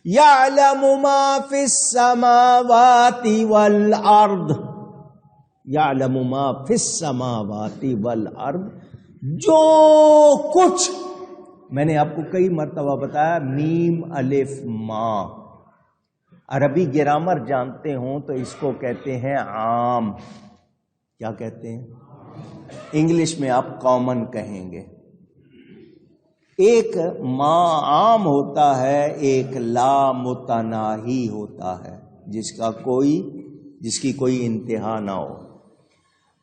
یعلم ما فی السماوات والارض، یعلم ما فی السماوات والارض، جو کچھ، میں نے آپ کو کئی مرتبہ بتایا میم الف ما، عربی گرامر جانتے ہوں تو اس کو کہتے ہیں عام، کیا کہتے ہیں؟ انگلش میں آپ کامن کہیں گے۔ ایک ما عام ہوتا ہے، ایک لا متناہی ہوتا ہے، جس کی کوئی انتہا نہ ہو۔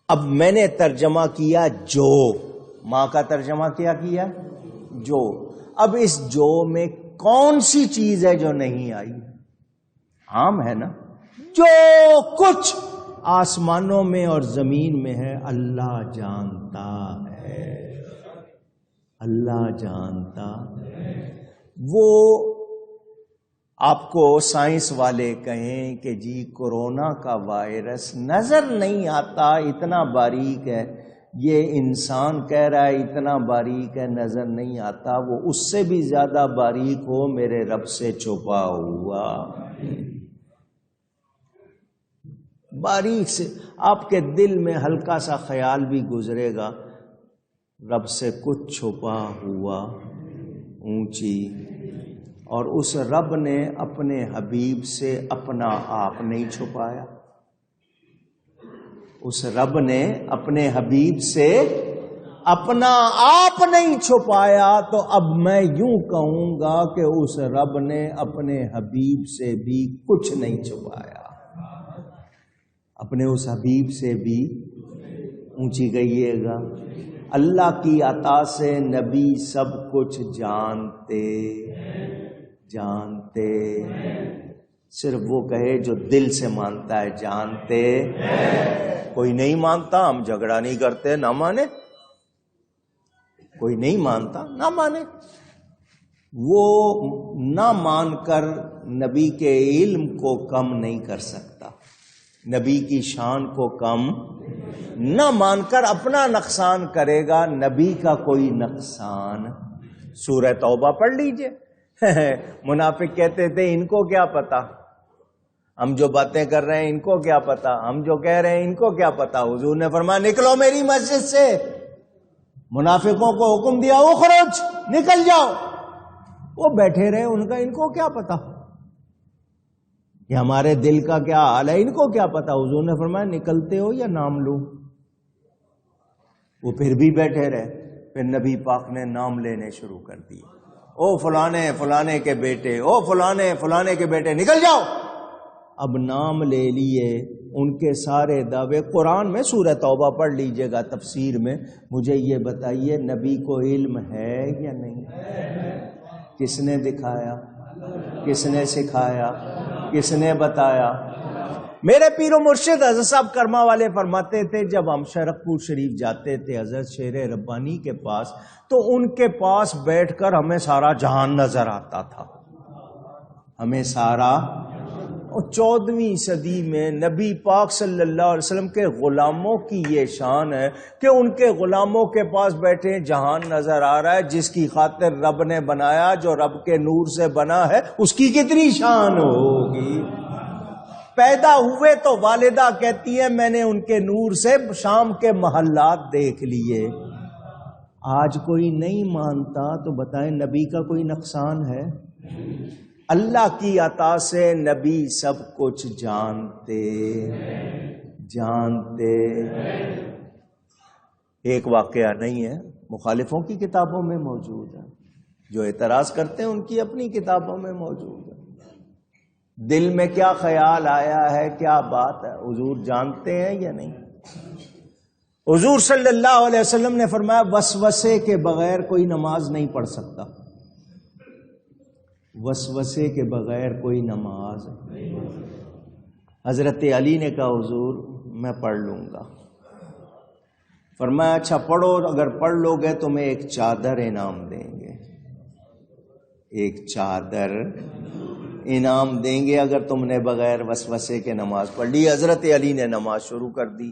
اب میں نے ترجمہ کیا جو، ماں کا ترجمہ کیا جو۔ اب اس جو میں کون سی چیز ہے جو نہیں آئی؟ عام ہے نا، جو کچھ آسمانوں میں اور زمین میں ہے اللہ جانتا ہے، اللہ جانتا ہے۔ وہ آپ کو سائنس والے کہیں کہ جی کورونا کا وائرس نظر نہیں آتا، اتنا باریک ہے، یہ انسان کہہ رہا ہے اتنا باریک ہے نظر نہیں آتا، وہ اس سے بھی زیادہ باریک ہو میرے رب سے چھپا ہوا، باریک سے آپ کے دل میں ہلکا سا خیال بھی گزرے گا، رب سے کچھ چھپا ہوا اونچی، اور اس رب نے اپنے حبیب سے اپنا آپ نہیں چھپایا، اس رب نے اپنے حبیب سے اپنا آپ نہیں چھپایا، تو اب میں یوں کہوں گا کہ اس رب نے اپنے حبیب سے بھی کچھ نہیں چھپایا، اپنے اس حبیب سے بھی اونچی گئیے گا۔ اللہ کی عطا سے نبی سب کچھ جانتے، صرف وہ کہے جو دل سے مانتا ہے جانتے، کوئی نہیں مانتا ہم جھگڑا نہیں کرتے، نہ مانے، کوئی نہیں مانتا نہ مانے، وہ نہ مان کر نبی کے علم کو کم نہیں کر سکتا، نبی کی شان کو کم نہ مان کر اپنا نقصان کرے گا، نبی کا کوئی نقصان۔ سورہ توبہ پڑھ لیجئے، منافق کہتے تھے ان کو کیا پتا، ہم جو باتیں کر رہے ہیں ان کو کیا پتا، ہم جو کہہ رہے ہیں ان کو کیا پتا۔ حضور نے فرمایا نکلو میری مسجد سے، منافقوں کو حکم دیا اخرج، نکل جاؤ، وہ بیٹھے رہے، ان کا ان کو کیا پتا کہ ہمارے دل کا کیا حال ہے، ان کو کیا پتا۔ حضور نے فرمایا نکلتے ہو یا نام لوں؟ وہ پھر بھی بیٹھے رہے، پھر نبی پاک نے نام لینے شروع کر دیے، او فلانے فلانے کے بیٹے، او فلانے فلانے کے بیٹے، نکل جاؤ۔ اب نام لے لیے، ان کے سارے دعوے قرآن میں، سورہ توبہ پڑھ لیجئے گا تفسیر میں۔ مجھے یہ بتائیے نبی کو علم ہے یا نہیں؟ کس نے دکھایا، کس نے سکھایا، کس نے بتایا؟ میرے پیر و مرشد حضرت صاحب کرما والے فرماتے تھے جب ہم شرق پور شریف جاتے تھے حضرت شیر ربانی کے پاس، تو ان کے پاس بیٹھ کر ہمیں سارا جہان نظر آتا تھا، ہمیں سارا۔ اور 14ویں صدی میں نبی پاک صلی اللہ علیہ وسلم کے غلاموں کی یہ شان ہے کہ ان کے غلاموں کے پاس بیٹھے جہان نظر آ رہا ہے، جس کی خاطر رب نے بنایا، جو رب کے نور سے بنا ہے، اس کی کتنی شان ہوگی۔ پیدا ہوئے تو والدہ کہتی ہے میں نے ان کے نور سے شام کے محلات دیکھ لیے۔ آج کوئی نہیں مانتا تو بتائیں نبی کا کوئی نقصان ہے؟ اللہ کی عطا سے نبی سب کچھ جانتے۔ ایک واقعہ نہیں ہے، مخالفوں کی کتابوں میں موجود ہے، جو اعتراض کرتے ہیں ان کی اپنی کتابوں میں موجود ہے۔ دل میں کیا خیال آیا ہے، کیا بات ہے، حضور جانتے ہیں یا نہیں؟ حضور صلی اللہ علیہ وسلم نے فرمایا وسوسے کے بغیر کوئی نماز نہیں پڑھ سکتا، وسوسے کے بغیر کوئی نماز۔ حضرت علی نے کہا حضور میں پڑھ لوں گا۔ فرمایا اچھا پڑھو، اگر پڑھ لو گے تمہیں ایک چادر انعام دیں گے، ایک چادر انعام دیں گے اگر تم نے بغیر وسوسے کے نماز پڑھ لی۔ حضرت علی نے نماز شروع کر دی،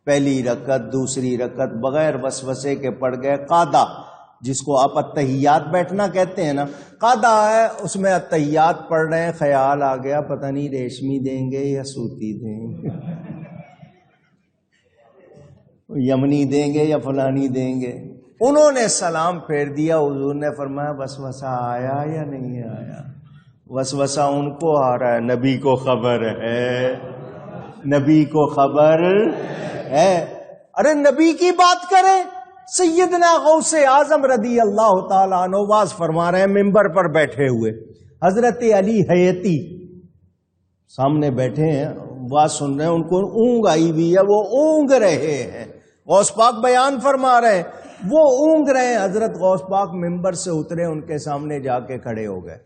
پہلی رکعت دوسری رکعت بغیر وسوسے کے پڑھ گئے۔ قادہ جس کو آپ التحیات بیٹھنا کہتے ہیں نا، قاعدہ ہے اس میں التحیات پڑھ رہے ہیں، خیال آ گیا پتہ نہیں ریشمی دیں گے یا سوتی دیں گے، یمنی دیں گے یا فلانی دیں گے۔ انہوں نے سلام پھیر دیا، حضور نے فرمایا وسوسہ آیا یا نہیں آیا؟ وسوسہ ان کو آ رہا ہے، نبی کو خبر ہے، نبی کو خبر ہے۔ ارے نبی کی بات کریں، سیدنا غوث اعظم رضی اللہ تعالیٰ عنہ واز فرما رہے ہیں ممبر پر بیٹھے ہوئے، حضرت علی حیتی سامنے بیٹھے ہیں، واز سن رہے ہیں، ان کو اونگ آئی ہوئی ہے، وہ اونگ رہے ہیں۔ غوث پاک بیان فرما رہے ہیں، وہ اونگ رہے ہیں۔ حضرت غوث پاک ممبر سے اترے، ان کے سامنے جا کے کھڑے ہو گئے،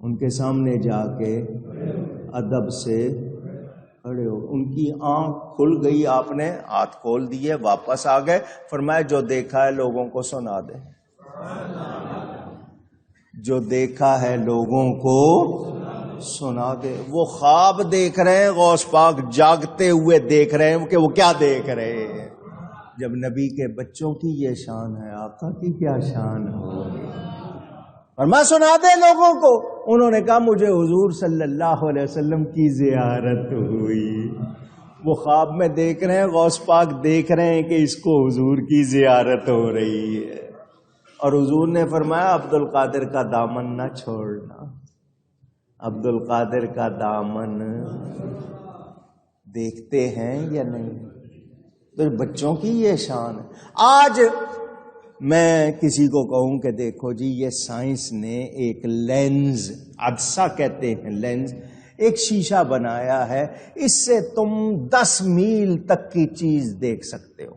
ان کے سامنے جا کے ادب سے کھڑے ہو، ان کی آنکھ کھل گئی، آپ نے ہاتھ کھول دیے، واپس آ گئے، فرمایا جو دیکھا ہے لوگوں کو سنا دے، جو دیکھا ہے لوگوں کو سنا دے۔ وہ خواب دیکھ رہے ہیں، غوث پاک جاگتے ہوئے دیکھ رہے ہیں کہ وہ کیا دیکھ رہے ہیں۔ جب نبی کے بچوں کی یہ شان ہے، آقا کی کیا شان ہو، اور میں سنا دے لوگوں کو۔ انہوں نے کہا مجھے حضور صلی اللہ علیہ وسلم کی زیارت ہوئی۔ وہ خواب میں دیکھ رہے ہیں، غوث پاک دیکھ رہے ہیں کہ اس کو حضور کی زیارت ہو رہی ہے، اور حضور نے فرمایا عبد القادر کا دامن نہ چھوڑنا، عبد القادر کا دامن دیکھتے ہیں یا نہیں؟ تو بچوں کی یہ شان ہے۔ آج میں کسی کو کہوں کہ دیکھو جی یہ سائنس نے ایک لینز، عدسہ کہتے ہیں لینز، ایک شیشہ بنایا ہے، اس سے تم 10 میل تک کی چیز دیکھ سکتے ہو،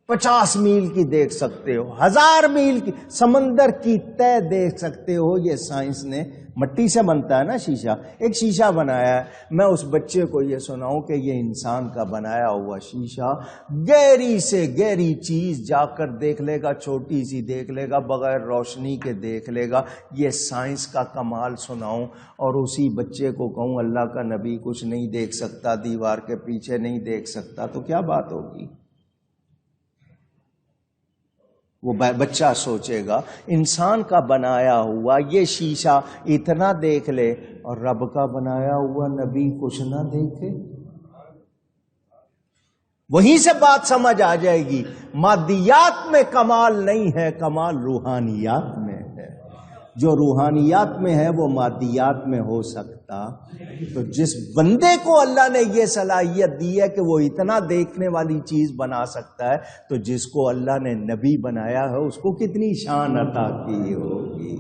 50 میل کی دیکھ سکتے ہو، 1000 میل کی، سمندر کی تہ دیکھ سکتے ہو۔ یہ سائنس نے، مٹی سے بنتا ہے نا شیشہ، ایک شیشہ بنایا ہے۔ میں اس بچے کو یہ سناؤں کہ یہ انسان کا بنایا ہوا شیشہ گہری سے گہری چیز جا کر دیکھ لے گا، چھوٹی سی دیکھ لے گا، بغیر روشنی کے دیکھ لے گا۔ یہ سائنس کا کمال سناؤں، اور اسی بچے کو کہوں اللہ کا نبی کچھ نہیں دیکھ سکتا، دیوار کے پیچھے نہیں دیکھ سکتا، تو کیا بات ہوگی؟ وہ بچہ سوچے گا انسان کا بنایا ہوا یہ شیشہ اتنا دیکھ لے، اور رب کا بنایا ہوا نبی کچھ نہ دیکھے۔ وہیں سے بات سمجھ آ جائے گی، مادیات میں کمال نہیں ہے، کمال روحانیات میں ہے۔ جو روحانیات میں ہے وہ مادیات میں ہو سکتا۔ تو جس بندے کو اللہ نے یہ صلاحیت دی ہے کہ وہ اتنا دیکھنے والی چیز بنا سکتا ہے، تو جس کو اللہ نے نبی بنایا ہے اس کو کتنی شان عطا کی ہوگی،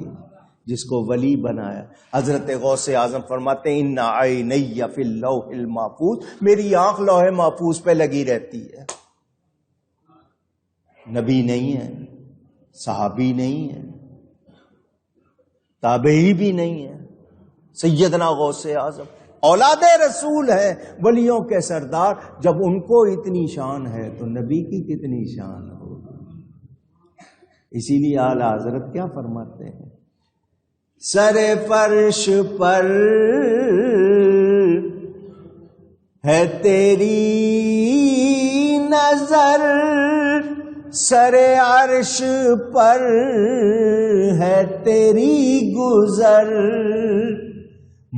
جس کو ولی بنایا۔ حضرت غوث اعظم فرماتے ہیں ان عینی فی اللوح المحفوظ، میری آنکھ لوح محفوظ پہ لگی رہتی ہے۔ نبی نہیں ہے، صحابی نہیں ہے، تابعی بھی نہیں ہے، سیدنا غوث اعظم اولاد رسول ہے، ولیوں کے سردار۔ جب ان کو اتنی شان ہے تو نبی کی کتنی شان ہوگی۔ اسی لیے اعلیٰ حضرت کیا فرماتے ہیں، سر فرش پر ہے تیری نظر، سر عرش پر ہے تیری گزر،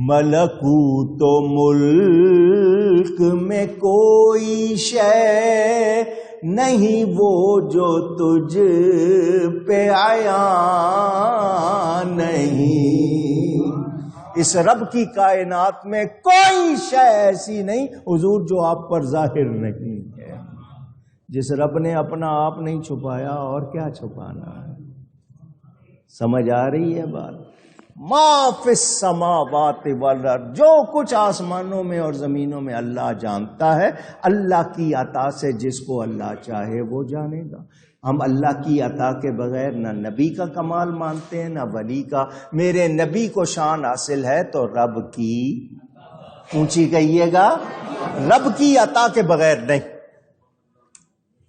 ملکوت و ملک میں کوئی شے نہیں وہ جو تجھ پہ عیاں نہیں۔ اس رب کی کائنات میں کوئی شے ایسی نہیں حضور جو آپ پر ظاہر نہیں ہے۔ جس رب نے اپنا آپ نہیں چھپایا اور کیا چھپانا ہے؟ سمجھ آ رہی ہے بات؟ ما فی السماوات والارض، جو کچھ آسمانوں میں اور زمینوں میں اللہ جانتا ہے۔ اللہ کی عطا سے جس کو اللہ چاہے وہ جانے گا۔ ہم اللہ کی عطا کے بغیر نہ نبی کا کمال مانتے ہیں نہ ولی کا۔ میرے نبی کو شان حاصل ہے تو رب کی، اونچی کہیے گا، رب کی عطا کے بغیر نہیں۔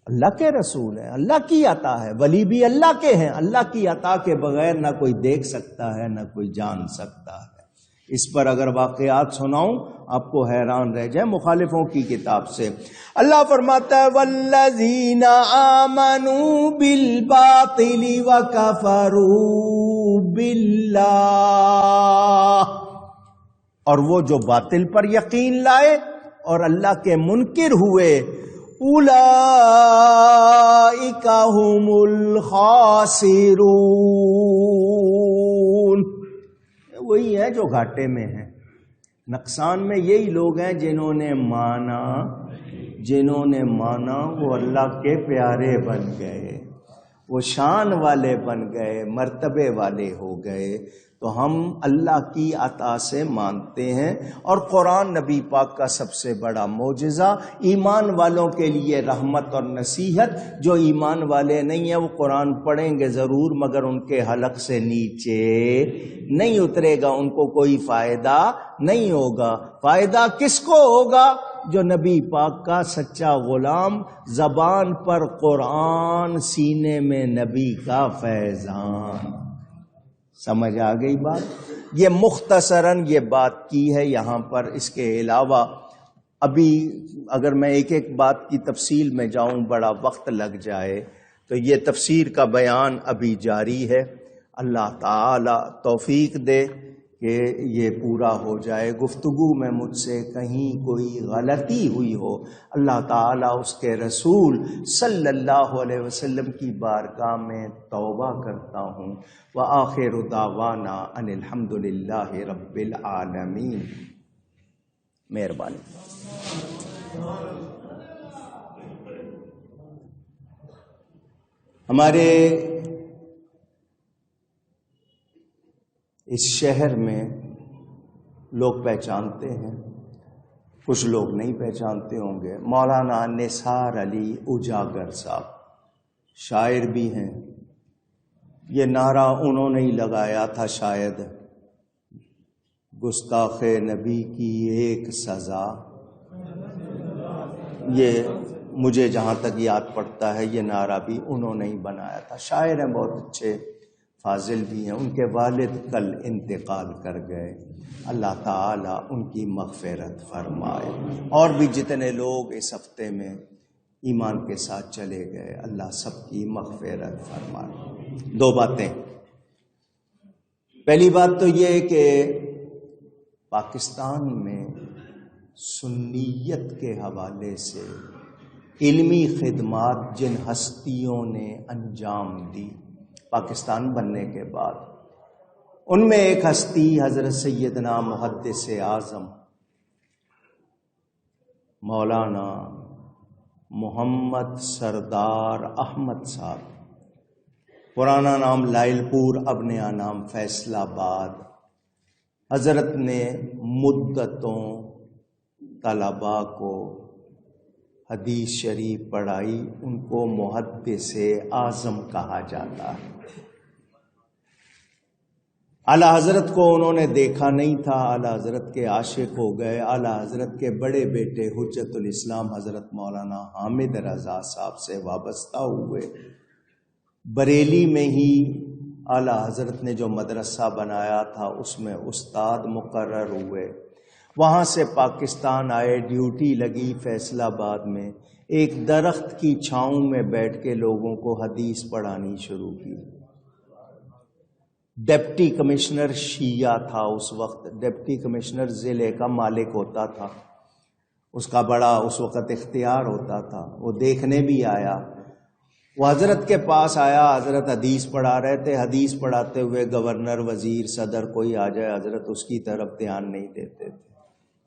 اللہ کے رسول ہے، اللہ کی عطا ہے، ولی بھی اللہ کے ہیں۔ اللہ کی عطا کے بغیر نہ کوئی دیکھ سکتا ہے نہ کوئی جان سکتا ہے۔ اس پر اگر واقعات سناؤں آپ کو حیران رہ جائے مخالفوں کی کتاب سے۔ اللہ فرماتا ہے والذین آمنوا بالباطل وکفروا باللہ، اور وہ جو باطل پر یقین لائے اور اللہ کے منکر ہوئے، اولئک هم الخاسرون، وہی ہے جو گھاٹے میں ہیں، نقصان میں یہی لوگ ہیں جنہوں نے مانا وہ اللہ کے پیارے بن گئے، وہ شان والے بن گئے، مرتبے والے ہو گئے۔ تو ہم اللہ کی عطا سے مانتے ہیں، اور قرآن نبی پاک کا سب سے بڑا معجزہ، ایمان والوں کے لیے رحمت اور نصیحت۔ جو ایمان والے نہیں ہیں وہ قرآن پڑھیں گے ضرور مگر ان کے حلق سے نیچے نہیں اترے گا، ان کو کوئی فائدہ نہیں ہوگا۔ فائدہ کس کو ہوگا؟ جو نبی پاک کا سچا غلام، زبان پر قرآن، سینے میں نبی کا فیضان۔ سمجھ آ گئی بات؟ یہ مختصراً یہ بات کی ہے یہاں پر۔ اس کے علاوہ ابھی اگر میں ایک ایک بات کی تفصیل میں جاؤں بڑا وقت لگ جائے، تو یہ تفسیر کا بیان ابھی جاری ہے۔ اللہ تعالی توفیق دے کہ یہ پورا ہو جائے۔ گفتگو میں مجھ سے کہیں کوئی غلطی ہوئی ہو، اللہ تعالیٰ اس کے رسول صلی اللہ علیہ وسلم کی بارگاہ میں توبہ کرتا ہوں۔ وآخر دعوانا ان الحمد للہ رب العالمین۔ مہربانی۔ ہمارے اس شہر میں لوگ پہچانتے ہیں، کچھ لوگ نہیں پہچانتے ہوں گے، مولانا نثار علی اجاگر صاحب شاعر بھی ہیں۔ یہ نعرہ انہوں نے ہی لگایا تھا شاید، گستاخ نبی کی ایک سزا۔ یہ مجھے جہاں تک یاد پڑتا ہے یہ نعرہ بھی انہوں نے ہی بنایا تھا۔ شاعر ہیں، بہت اچھے، فاضل بھی ہیں۔ ان کے والد کل انتقال کر گئے، اللہ تعالیٰ ان کی مغفرت فرمائے۔ اور بھی جتنے لوگ اس ہفتے میں ایمان کے ساتھ چلے گئے، اللہ سب کی مغفرت فرمائے۔ دو باتیں، پہلی بات تو یہ کہ پاکستان میں سنیت کے حوالے سے علمی خدمات جن ہستیوں نے انجام دی پاکستان بننے کے بعد، ان میں ایک ہستی حضرت سیدنا محدث اعظم مولانا محمد سردار احمد صاحب، پرانا نام لائل پور، اب نیا نام فیصل آباد۔ حضرت نے مدتوں طلباء کو حدیث شریف پڑھائی، ان کو محدث اعظم کہا جاتا ہے۔ اعلیٰ حضرت کو انہوں نے دیکھا نہیں تھا، اعلیٰ حضرت کے عاشق ہو گئے۔ اعلیٰ حضرت کے بڑے بیٹے حجت الاسلام حضرت مولانا حامد رضا صاحب سے وابستہ ہوئے۔ بریلی میں ہی اعلیٰ حضرت نے جو مدرسہ بنایا تھا اس میں استاد مقرر ہوئے۔ وہاں سے پاکستان آئے، ڈیوٹی لگی فیصل آباد میں، ایک درخت کی چھاؤں میں بیٹھ کے لوگوں کو حدیث پڑھانی شروع کی۔ ڈپٹی کمشنر شیعہ تھا اس وقت، ڈپٹی کمشنر ضلع کا مالک ہوتا تھا، اس کا بڑا اس وقت اختیار ہوتا تھا۔ وہ دیکھنے بھی آیا، وہ حضرت کے پاس آیا، حضرت حدیث پڑھا رہے تھے، حدیث پڑھاتے ہوئے گورنر، وزیر، صدر کوئی آ جائے حضرت اس کی طرف دھیان نہیں دیتے تھے۔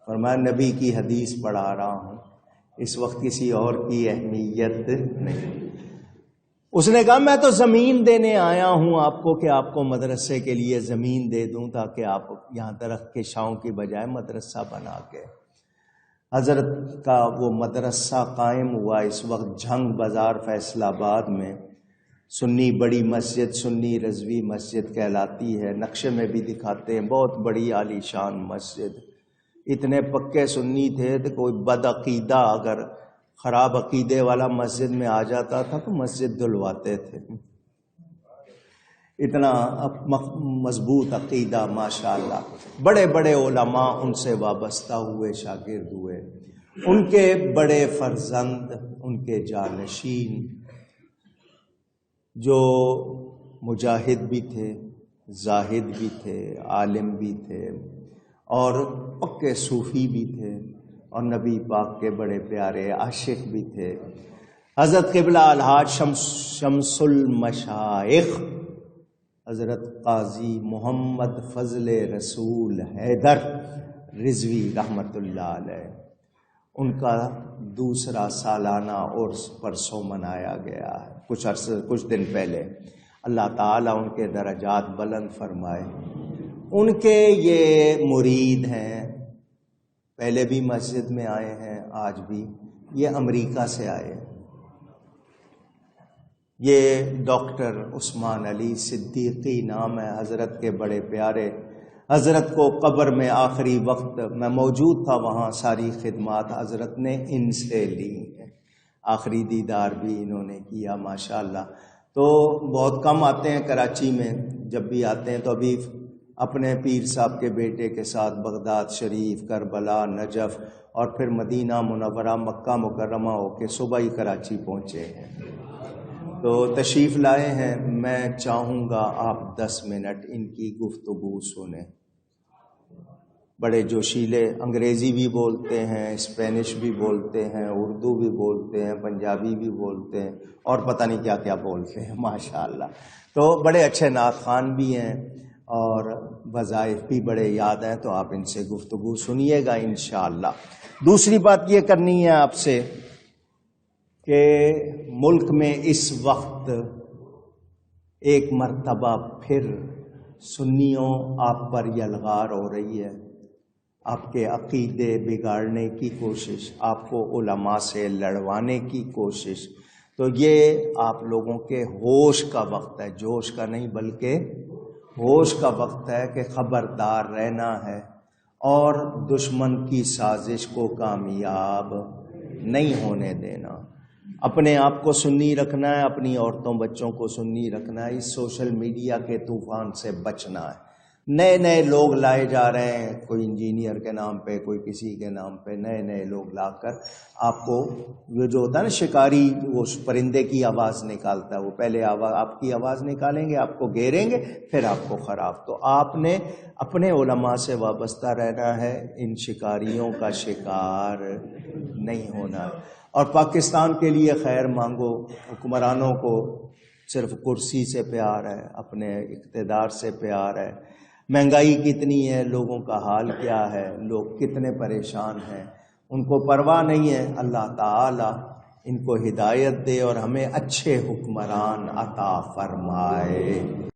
فرمایا نبی کی حدیث پڑھا رہا ہوں، اس وقت کسی اور کی اہمیت نہیں۔ اس نے کہا میں تو زمین دینے آیا ہوں آپ کو کہ آپ کو مدرسے کے لیے زمین دے دوں تاکہ آپ یہاں درخت کے چھاؤں کی بجائے مدرسہ بنا کے۔ حضرت کا وہ مدرسہ قائم ہوا اس وقت جھنگ بازار فیصل آباد میں، سنی بڑی مسجد، سنی رضوی مسجد کہلاتی ہے، نقشے میں بھی دکھاتے ہیں، بہت بڑی عالی شان مسجد۔ اتنے پکے سنی تھے کہ کوئی بد عقیدہ اگر خراب عقیدے والا مسجد میں آ جاتا تھا تو مسجد دھلواتے تھے۔ اتنا مضبوط عقیدہ ماشاءاللہ. بڑے بڑے علماء ان سے وابستہ ہوئے، شاگرد ہوئے. ان کے بڑے فرزند، ان کے جانشین جو مجاہد بھی تھے، زاہد بھی تھے، عالم بھی تھے، اور پکے صوفی بھی تھے، اور نبی پاک کے بڑے پیارے عاشق بھی تھے. حضرت قبلہ الحاج شمس المشائخ حضرت قاضی محمد فضل رسول حیدر رضوی رحمۃ اللہ علیہ، ان کا دوسرا سالانہ عرس پرسوں منایا گیا ہے، کچھ دن پہلے. اللہ تعالیٰ ان کے درجات بلند فرمائے. ان کے یہ مرید ہیں، پہلے بھی مسجد میں آئے ہیں، آج بھی. یہ امریکہ سے آئے. یہ ڈاکٹر عثمان علی صدیقی نام ہے، حضرت کے بڑے پیارے. حضرت کو قبر میں آخری وقت میں موجود تھا، وہاں ساری خدمات حضرت نے ان سے لی ہیں. آخری دیدار بھی انہوں نے کیا ماشاءاللہ. تو بہت کم آتے ہیں کراچی میں، جب بھی آتے ہیں تو ابھی اپنے پیر صاحب کے بیٹے کے ساتھ بغداد شریف، کربلا، نجف اور پھر مدینہ منورہ، مکہ مکرمہ ہو کے صبح ہی کراچی پہنچے ہیں. تو تشریف لائے ہیں. میں چاہوں گا آپ 10 منٹ ان کی گفتگو سنیں. بڑے جوشیلے، انگریزی بھی بولتے ہیں، اسپینش بھی بولتے ہیں، اردو بھی بولتے ہیں، پنجابی بھی بولتے ہیں، اور پتہ نہیں کیا کیا بولتے ہیں ماشاءاللہ. تو بڑے اچھے نعت خوان بھی ہیں اور وظائف بھی بڑے یاد ہیں. تو آپ ان سے گفتگو سنیے گا انشاءاللہ. دوسری بات یہ کرنی ہے آپ سے کہ ملک میں اس وقت ایک مرتبہ پھر سنیوں آپ پر یلغار ہو رہی ہے، آپ کے عقیدے بگاڑنے کی کوشش، آپ کو علماء سے لڑوانے کی کوشش. تو یہ آپ لوگوں کے ہوش کا وقت ہے، جوش کا نہیں بلکہ ہوش کا وقت ہے کہ خبردار رہنا ہے اور دشمن کی سازش کو کامیاب نہیں ہونے دینا. اپنے آپ کو سنی رکھنا ہے، اپنی عورتوں بچوں کو سنی رکھنا ہے. اس سوشل میڈیا کے طوفان سے بچنا ہے. نئے نئے لوگ لائے جا رہے ہیں، کوئی انجینئر کے نام پہ، کوئی کسی کے نام پہ، نئے نئے لوگ لا کر آپ کو، یہ جو ہوتا ہے نا شکاری، وہ پرندے کی آواز نکالتا ہے، وہ پہلے آپ کی آواز نکالیں گے، آپ کو گھیریں گے، پھر آپ کو خراب. تو آپ نے اپنے علماء سے وابستہ رہنا ہے، ان شکاریوں کا شکار نہیں ہونا. اور پاکستان کے لیے خیر مانگو. حکمرانوں کو صرف کرسی سے پیار ہے، اپنے اقتدار سے پیار ہے. مہنگائی کتنی ہے، لوگوں کا حال کیا ہے، لوگ کتنے پریشان ہیں، ان کو پرواہ نہیں ہے. اللہ تعالی ان کو ہدایت دے اور ہمیں اچھے حکمران عطا فرمائے.